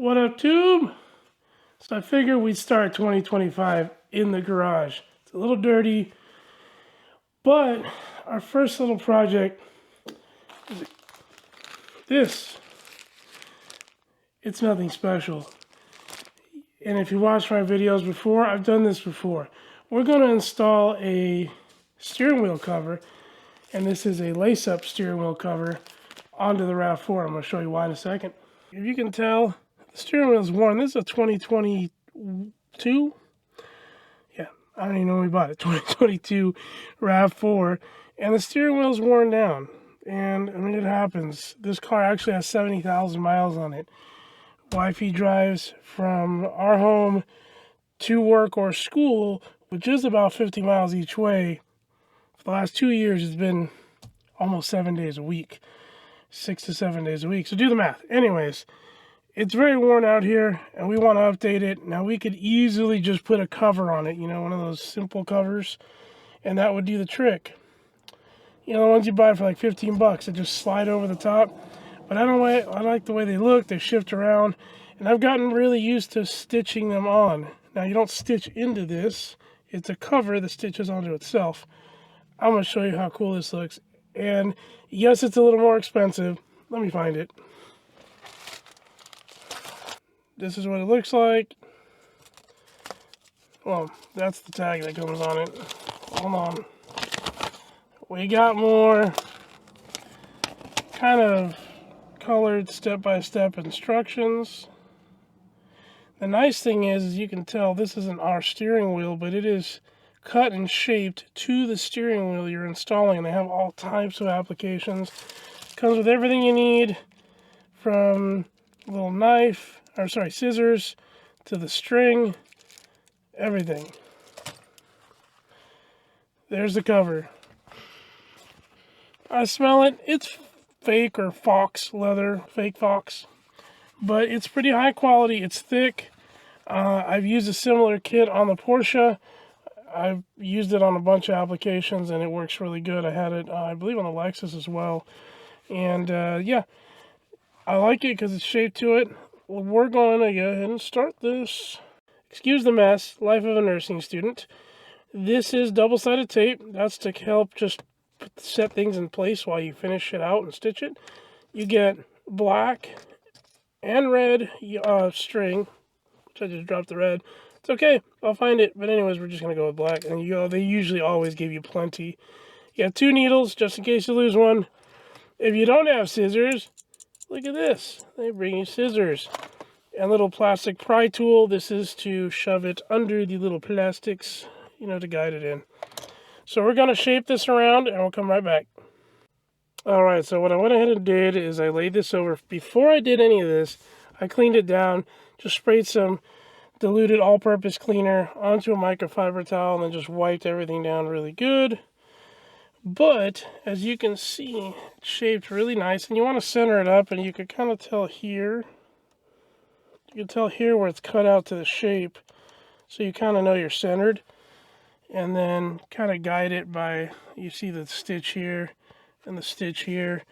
What up, Tube? So I figured we'd start 2025 in the garage. It's a little dirty, but our first little project is this. It's nothing special. And if you watched my videos before, I've done this before. We're going to install a steering wheel cover, and this is a lace-up steering wheel cover onto the RAV4. I'm going to show you why in a second. If you can tell, the steering wheel is worn. This is a 2022. Yeah, I don't even know when we bought it. 2022 RAV4, and the steering wheel is worn down. And I mean, it happens. This car actually has 70,000 miles on it. Wifey drives from our home to work or school, which is about 50 miles each way. For the last 2 years, it's been almost 7 days a week. 6 to 7 days a week. So do the math. Anyways, it's very worn out here, and we want to update it. Now, we could easily just put a cover on it, you know, one of those simple covers, and that would do the trick. You know, the ones you buy for like 15 bucks that just slide over the top. But I like the way they look. They shift around, and I've gotten really used to stitching them on. Now, you don't stitch into this. It's a cover that stitches onto itself. I'm going to show you how cool this looks. And yes, it's a little more expensive. Let me find it. This is what it looks like. Well, that's the tag that comes on it. Hold on. We got more kind of colored step-by-step instructions. The nice thing is you can tell this isn't our steering wheel, but it is cut and shaped to the steering wheel you're installing. They have all types of applications. Comes with everything you need, from a little knife, or sorry, scissors, to the string, everything. There's the cover. I smell it. It's fake or fox leather, fake fox, but it's pretty high quality. It's thick. I've used a similar kit on the Porsche. I've used it on a bunch of applications, and it works really good. I had it, I believe, on the Lexus as well. And yeah, I like it because it's shaped to it. Well, we're going to go ahead and start this. Excuse the mess. Life of a nursing student. This is double-sided tape. That's to help just set things in place while you finish it out and stitch it. You get black and red string, which I just dropped the red. It's okay, I'll find it. But anyways, we're just going to go with black. And they usually always give you plenty. You have 2 needles, just in case you lose one. If you don't have scissors, look at this. They bring you scissors. And a little plastic pry tool. This is to shove it under the little plastics, you know, to guide it in. So we're going to shape this around, and we'll come right back. Alright, so what I went ahead and did is I laid this over. Before I did any of this, I cleaned it down. Just sprayed some diluted all-purpose cleaner onto a microfiber towel, and then just wiped everything down really good. But, as you can see, it's shaped really nice, and you want to center it up, and you can kind of tell here. You can tell here where it's cut out to the shape, so you kind of know you're centered. And then kind of guide it by, you see the stitch here and the stitch here.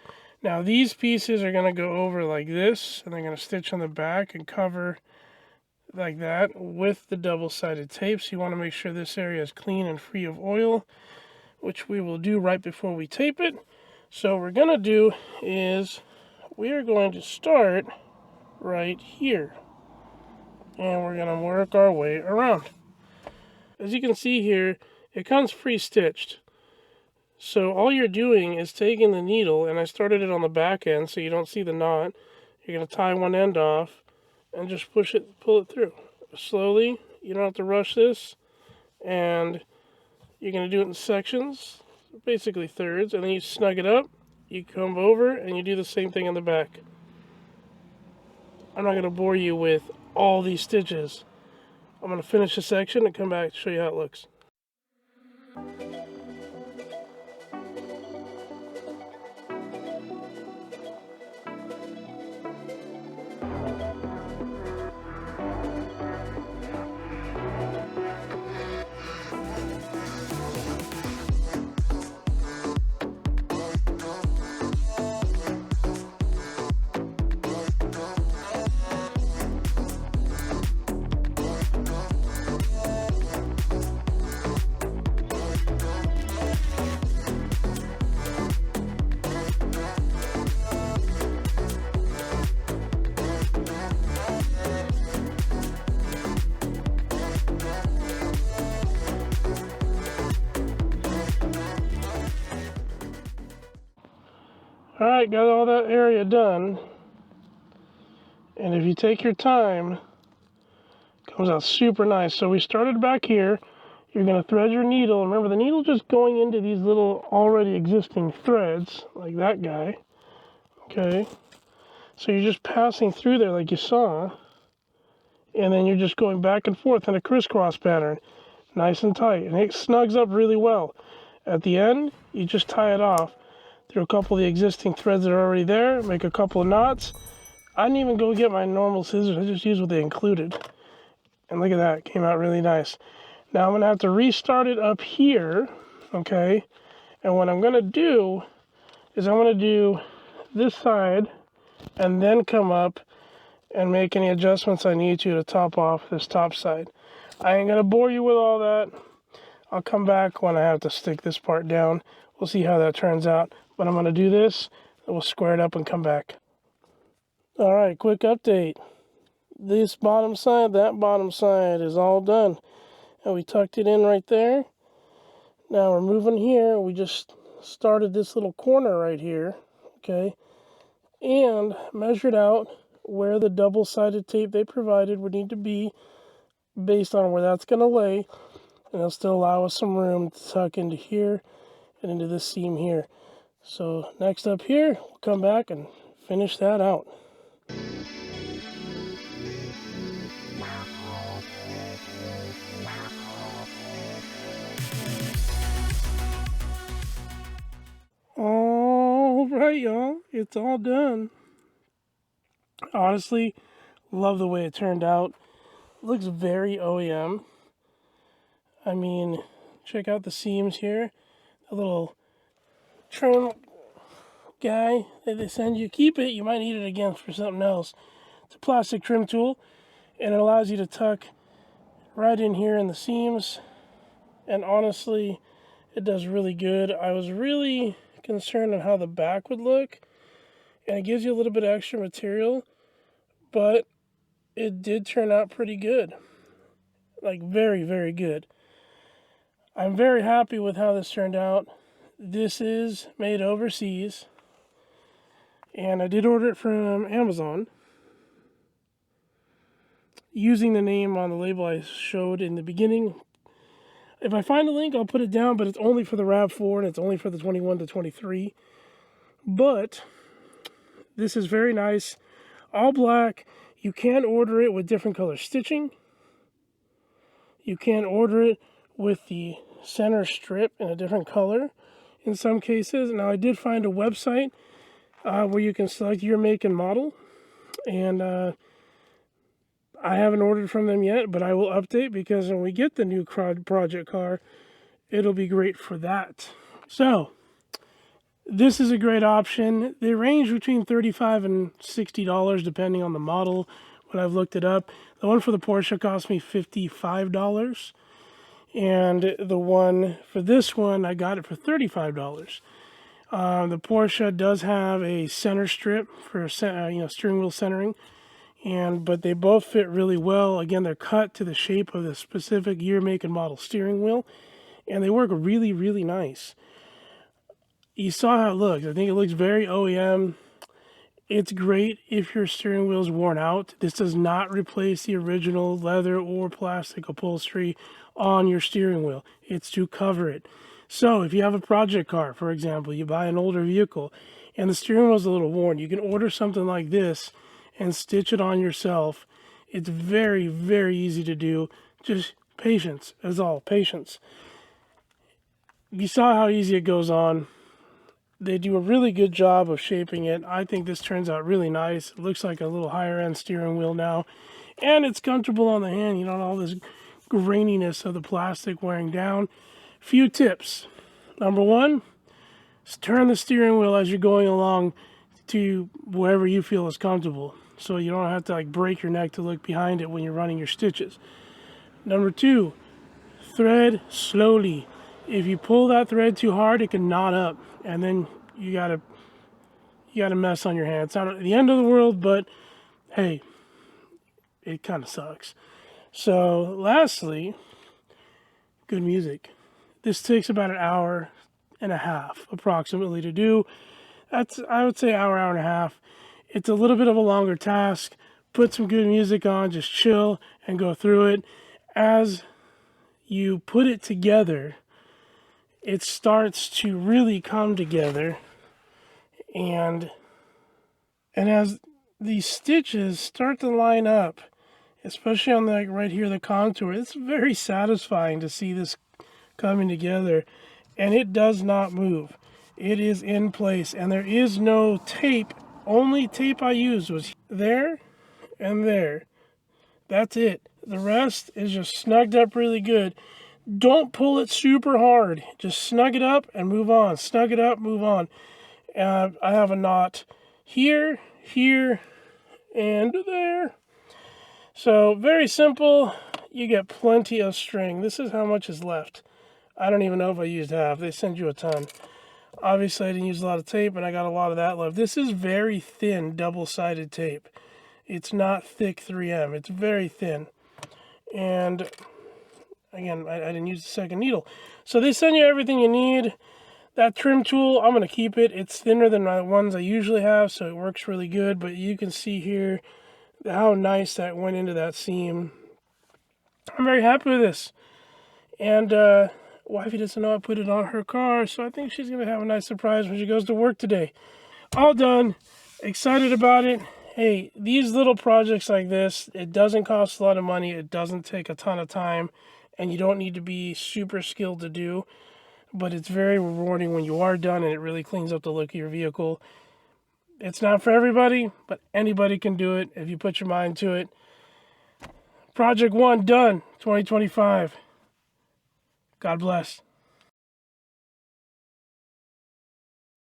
Now these pieces are going to go over like this, and they're going to stitch on the back and cover like that with the double-sided tape. So you want to make sure this area is clean and free of oil, which we will do right before we tape it. So what we're going to do is we are going to start right here, and we're going to work our way around. As you can see here, it comes pre-stitched. So all you're doing is taking the needle, and I started it on the back end so you don't see the knot. You're going to tie one end off and just pull it through. Slowly, you don't have to rush this. And you're going to do it in sections, basically thirds, and then you snug it up, you come over, and you do the same thing on the back. I'm not going to bore you with all these stitches. I'm going to finish the section and come back to show you how it looks. Alright, got all that area done. And if you take your time, it comes out super nice. So we started back here. You're going to thread your needle. Remember, the needle just going into these little already existing threads, like that guy. Okay. So you're just passing through there like you saw. And then you're just going back and forth in a crisscross pattern. Nice and tight. And it snugs up really well. At the end, you just tie it off through a couple of the existing threads that are already there. Make a couple of knots. I didn't even go get my normal scissors. I just used what they included. And look at that. It came out really nice. Now I'm going to have to restart it up here. Okay. And what I'm going to do is I'm going to do this side and then come up and make any adjustments I need to top off this top side. I ain't going to bore you with all that. I'll come back when I have to stick this part down. We'll see how that turns out. But I'm going to do this, and we'll square it up and come back. Alright, quick update. This bottom side, that bottom side is all done. And we tucked it in right there. Now we're moving here. We just started this little corner right here. Okay. And measured out where the double-sided tape they provided would need to be based on where that's going to lay. And it'll still allow us some room to tuck into here and into this seam here. So next up here, we'll come back and finish that out. All right, y'all, it's all done. Honestly, love the way it turned out. It looks very OEM. I mean, check out the seams here. A little trim guy that they send you. Keep it, you might need it again for something else. It's a plastic trim tool, and it allows you to tuck right in here in the seams. And honestly, it does really good. I was really concerned on how the back would look, and it gives you a little bit of extra material, but it did turn out pretty good. Like, very, very good. I'm very happy with how this turned out. This is made overseas, and I did order it from Amazon using the name on the label I showed in the beginning. If I find a link, I'll put it down, but it's only for the RAV4 and it's only for the 21 to 23. But this is very nice. All black. You can order it with different color stitching. You can order it with the center strip in a different color in some cases. Now, I did find a website where you can select your make and model. And I haven't ordered from them yet, but I will update because when we get the new project car, it'll be great for that. So, this is a great option. They range between $35 and $60 depending on the model when I've looked it up. The one for the Porsche cost me $55. And the one for this one, I got it for $35. The Porsche does have a center strip for steering wheel centering, but they both fit really well. Again, they're cut to the shape of the specific year, make, and model steering wheel, and they work really, really nice. You saw how it looks. I think it looks very OEM. It's great if your steering wheel is worn out. This does not replace the original leather or plastic upholstery on your steering wheel. It's to cover it. So if you have a project car, for example, you buy an older vehicle and the steering wheel is a little worn, you can order something like this and stitch it on yourself. It's very, very easy to do. Just patience is all. Patience. You saw how easy it goes on. They do a really good job of shaping it. I think this turns out really nice. It looks like a little higher end steering wheel now. And it's comfortable on the hand. You don't have all this graininess of the plastic wearing down. Few tips. Number one, turn the steering wheel as you're going along to wherever you feel is comfortable. So you don't have to break your neck to look behind it when you're running your stitches. Number two, thread slowly. If you pull that thread too hard, it can knot up, and then you gotta mess on your hand. It's not the end of the world, but hey, it kind of sucks. So, lastly, good music. This takes about an hour and a half approximately to do. That's, I would say, hour, hour and a half. It's a little bit of a longer task. Put some good music on, just chill and go through it. As you put it together, it starts to really come together, and as these stitches start to line up, especially on the, like, right here, the contour, it's very satisfying to see this coming together, and it does not move. It is in place, and there is no tape. Only tape I used was there and there. That's it. The rest is just snugged up really good. Don't pull it super hard. Just snug it up and move on. Snug it up, move on. I have a knot here, here, and there. So very simple. You get plenty of string. This is how much is left. I don't even know if I used half. They send you a ton. Obviously, I didn't use a lot of tape, and I got a lot of that left. This is very thin, double-sided tape. It's not thick 3M. It's very thin. And again, I didn't use the second needle. So they send you everything you need. That trim tool, I'm going to keep it. It's thinner than the ones I usually have, so it works really good. But you can see here how nice that went into that seam. I'm very happy with this. And wifey doesn't know I put it on her car, so I think she's going to have a nice surprise when she goes to work today. All done. Excited about it. Hey, these little projects like this, it doesn't cost a lot of money. It doesn't take a ton of time, and you don't need to be super skilled to do. But it's very rewarding when you are done, and it really cleans up the look of your vehicle. It's not for everybody, but anybody can do it if you put your mind to it. Project 1 done, 2025. God bless.